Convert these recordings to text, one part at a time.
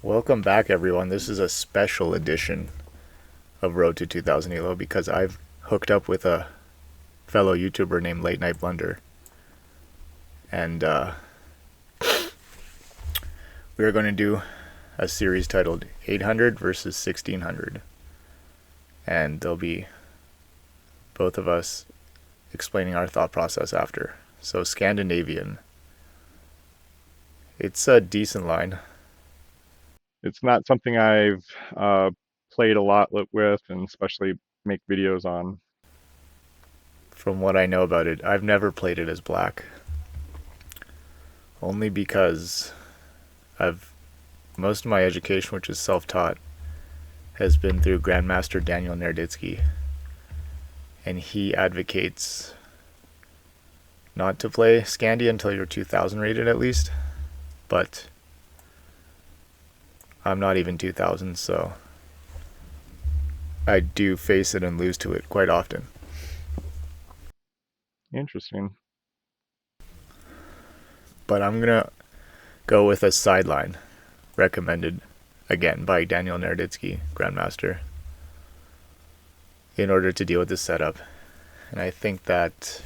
Welcome back, everyone. This is a special edition of Road to 2000 Elo because I've hooked up with a fellow YouTuber named Late Night Blunder, and we are going to do a series titled 800 versus 1600, and there'll be both of us explaining our thought process after. So Scandinavian, it's a decent line. It's not something I've played a lot with, and especially make videos on. From what I know about it, I've never played it as black, only because I've most of my education, which is self-taught, has been through Grandmaster Daniel Nerditsky, and he advocates not to play Scandi until you're 2000 rated at least, but I'm not even 2000, so I do face it and lose to it quite often. Interesting. But I'm gonna go with a sideline recommended again by Daniel Nerditsky, Grandmaster, in order to deal with this setup. And I think that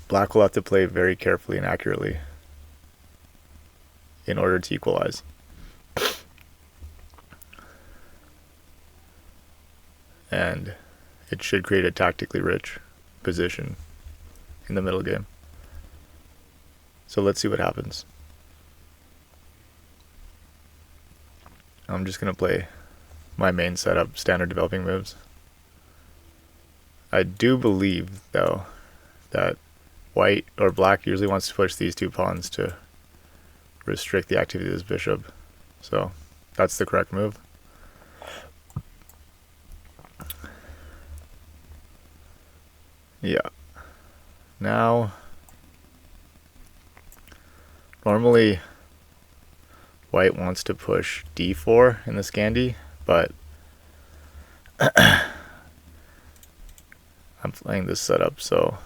black will have to play very carefully and accurately in order to equalize. And it should create a tactically rich position in the middle game. So let's see what happens. I'm just going to play my main setup, standard developing moves. I do believe, though, that white or black usually wants to push these two pawns to restrict the activity of this bishop. So that's the correct move. Yeah. Now, normally white wants to push d4 in the Scandi, but I'm playing this setup, so...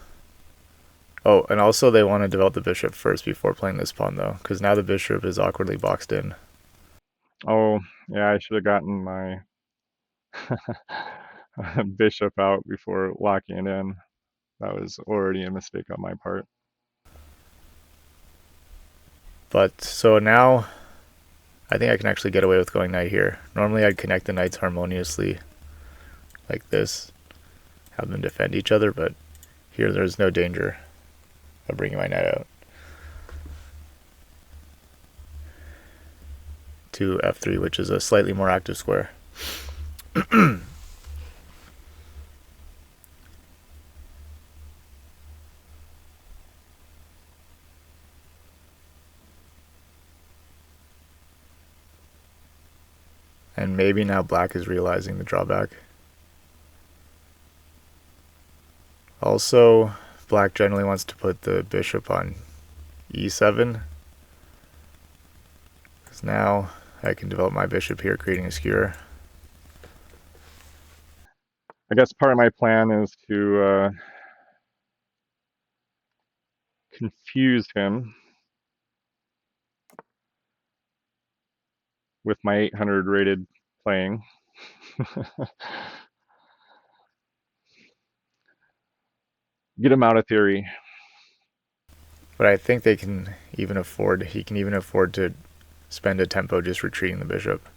Oh, and also they want to develop the bishop first before playing this pawn, though, because now the bishop is awkwardly boxed in. Oh, yeah, I should have gotten my bishop out before locking it in. That was already a mistake on my part. But, so now, I think I can actually get away with going knight here. Normally I'd connect the knights harmoniously, like this, have them defend each other, but here there's no danger of bringing my knight out. To f3, which is a slightly more active square. And maybe now black is realizing the drawback. Also, black generally wants to put the bishop on e7, because now I can develop my bishop here, creating a skewer. I guess part of my plan is to confuse him with my 800 rated playing. Get him out of theory. But I think they can even afford, he can even afford to spend a tempo just retreating the bishop.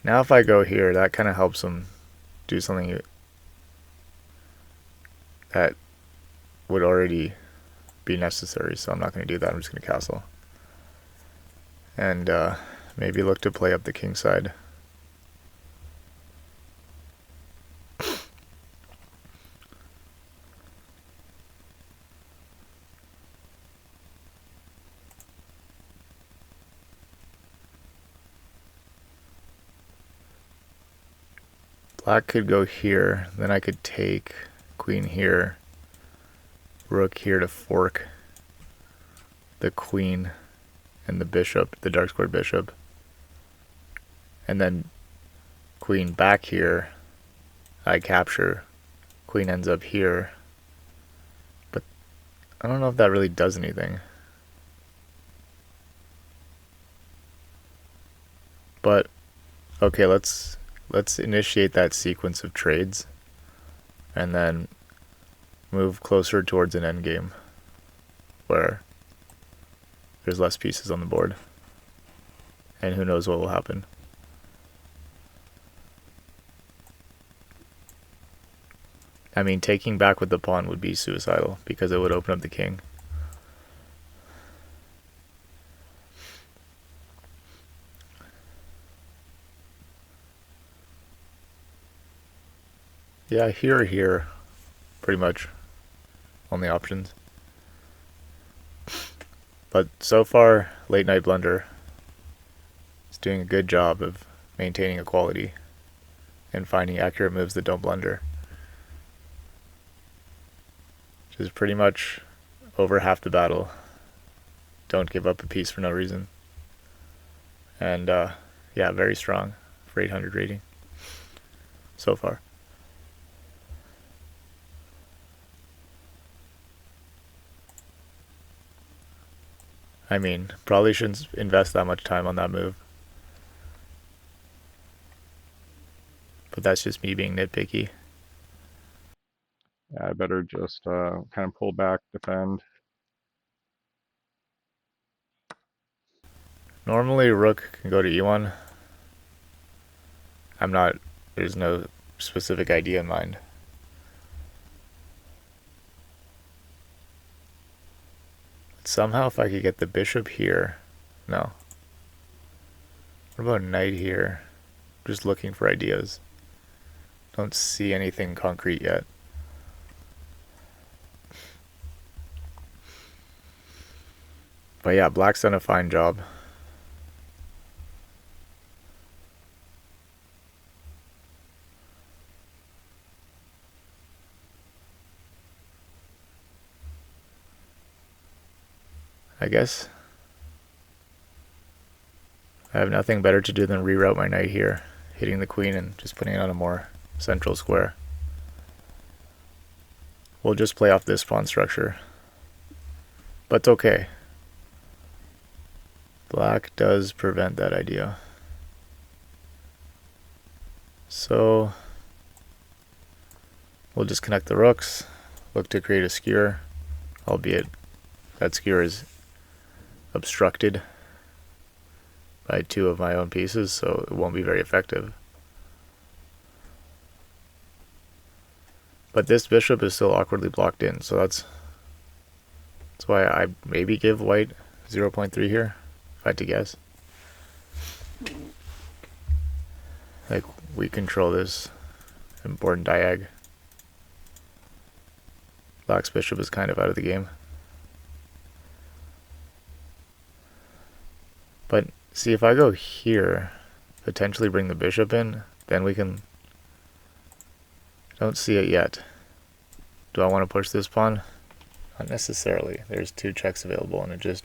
Now if I go here, that kind of helps him do something that would already be necessary, so I'm not going to do that. I'm just going to castle. And maybe look to play up the king side. Black could go here, then I could take queen here, rook here to fork the queen and the bishop, the dark squared bishop, and then queen back here, I capture, queen ends up here, but I don't know if that really does anything. But okay, let's initiate that sequence of trades and then move closer towards an endgame where there's less pieces on the board. And who knows what will happen. I mean, taking back with the pawn would be suicidal because it would open up the king. Yeah, here or here, pretty much only options. But so far, Late Night Blunder is doing a good job of maintaining equality and finding accurate moves that don't blunder. Which is pretty much over half the battle. Don't give up a piece for no reason. And yeah, very strong for 800 rating so far. I mean, probably shouldn't invest that much time on that move. But that's just me being nitpicky. Yeah, I better just kind of pull back, defend. Normally, rook can go to e1. There's no specific idea in mind. But somehow, if I could get the bishop here. No. What about knight here? Just looking for ideas. Don't see anything concrete yet. But yeah, black's done a fine job. I guess I have nothing better to do than reroute my knight here, hitting the queen and just putting it on a more central square. We'll just play off this pawn structure. But it's okay. Black does prevent that idea. So we'll just connect the rooks, look to create a skewer, albeit that skewer is obstructed by two of my own pieces, so it won't be very effective. But this bishop is still awkwardly blocked in, so that's why I maybe give white 0.3 here, if I had to guess. Like, we control this important diag. Black's bishop is kind of out of the game. But see, if I go here, potentially bring the bishop in, then we can... Don't see it yet. Do I want to push this pawn? Not necessarily. There's two checks available, and it just,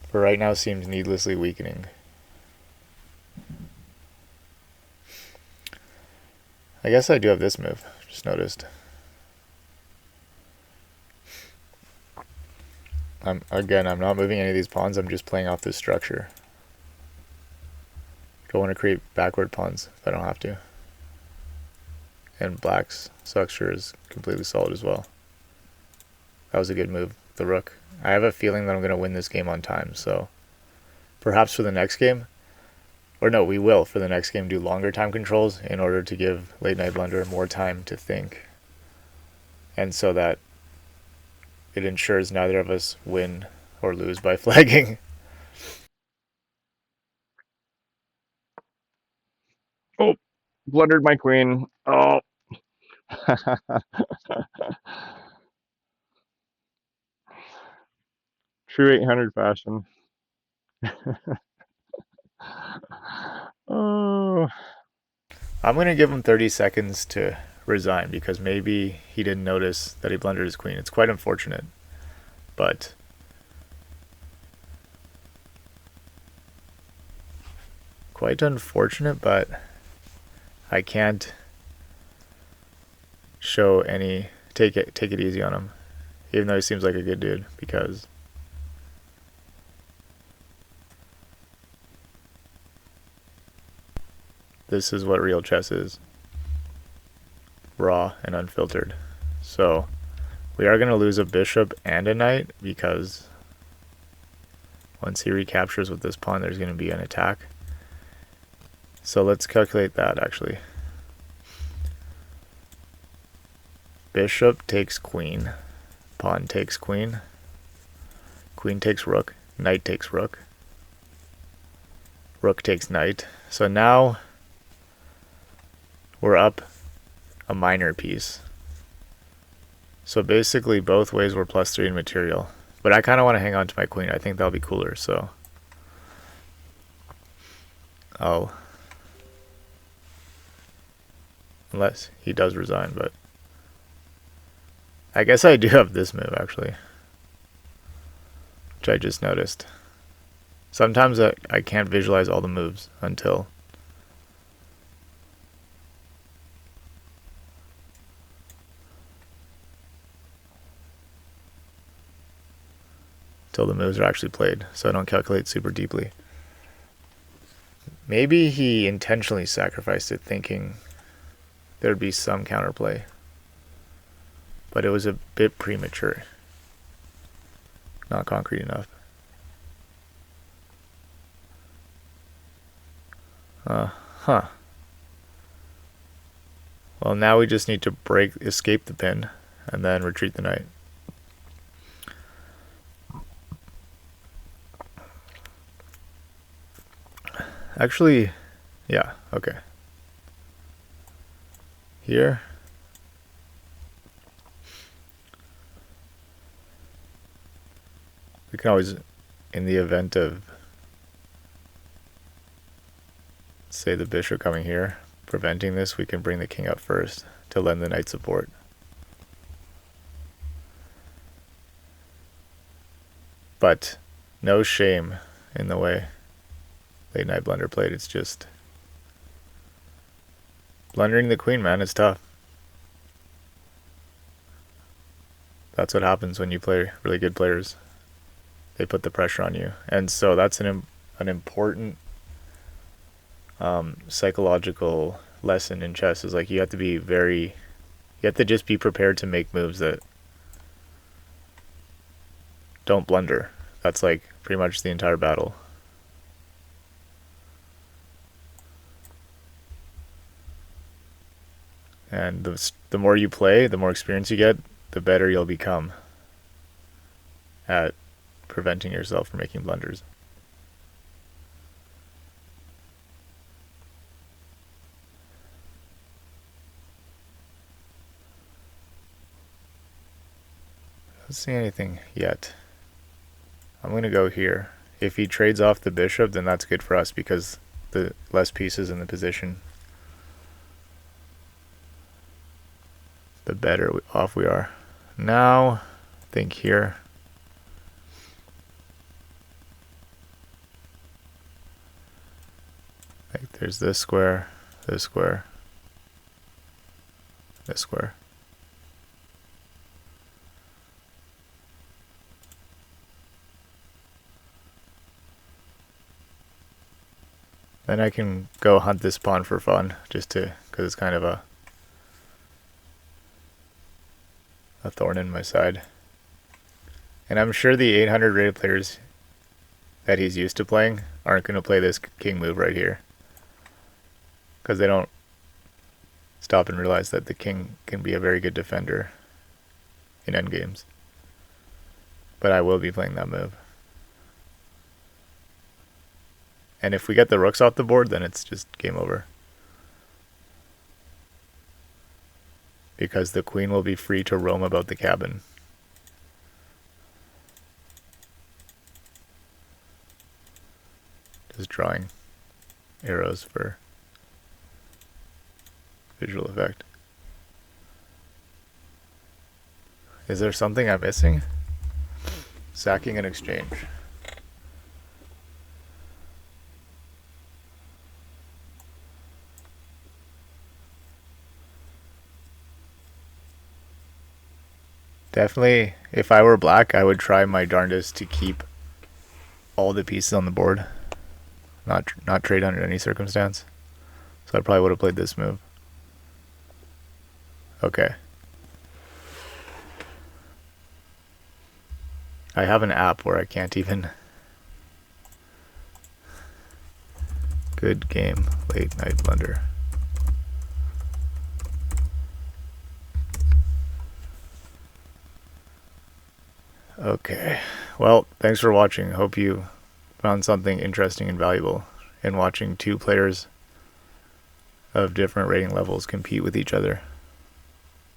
for right now, seems needlessly weakening. I guess I do have this move, just noticed. I'm not moving any of these pawns, I'm just playing off this structure. Don't want to create backward pawns if I don't have to. And black's structure is completely solid as well. That was a good move, the rook. I have a feeling that I'm going to win this game on time, so perhaps for the next game, or no, we will for the next game do longer time controls in order to give Late Night Blunder more time to think. And so that it ensures neither of us win or lose by flagging. Oh, blundered my queen. Oh. True 800 fashion. Oh. I'm going to give him 30 seconds to resign because maybe he didn't notice that he blundered his queen. It's quite unfortunate, but I can't show any take it easy on him. even though he seems like a good dude, because this is what real chess is. Raw and unfiltered. So we are going to lose a bishop and a knight because once he recaptures with this pawn, there's going to be an attack. So let's calculate that actually. Bishop takes queen. Pawn takes queen. Queen takes rook. Knight takes rook. Rook takes knight. So now we're up a minor piece. So basically both ways we're +3 in material. But I kind of want to hang on to my queen. I think that'll be cooler, so I'll... Unless he does resign, but I guess I do have this move, actually, which I just noticed. Sometimes I can't visualize all the moves until the moves are actually played, so I don't calculate super deeply. Maybe he intentionally sacrificed it thinking there'd be some counterplay, but it was a bit premature. Not concrete enough. Huh. Well, now we just need to escape the pin, and then retreat the knight. Actually, yeah, okay. Here. We can always, in the event of, say, the bishop coming here, preventing this, we can bring the king up first to lend the knight support. But no shame in the way Late Night Blunder played. It's just blundering the queen, man. It's tough. That's what happens when you play really good players. They put the pressure on you, and so that's an important psychological lesson in chess. Is like you have to just be prepared to make moves that don't blunder. That's like pretty much the entire battle. And the more you play, the more experience you get, the better you'll become at preventing yourself from making blunders. I don't see anything yet. I'm going to go here. If he trades off the bishop, then that's good for us because the less pieces in the position, the better off we are. Now, I think here. Like there's this square, this square, this square. Then I can go hunt this pawn for fun, just because it's kind of a thorn in my side. And I'm sure the 800 rated players that he's used to playing aren't going to play this king move right here, because they don't stop and realize that the king can be a very good defender in endgames. But I will be playing that move. And if we get the rooks off the board, then it's just game over. Because the queen will be free to roam about the cabin. Just drawing arrows for visual effect. Is there something I'm missing? Sacking an exchange. Definitely, if I were black, I would try my darndest to keep all the pieces on the board, not trade under any circumstance. So I probably would have played this move. Okay. I have an app where I can't even. Good game, Late Night Blunder. Okay. Well, thanks for watching. Hope you found something interesting and valuable in watching two players of different rating levels compete with each other.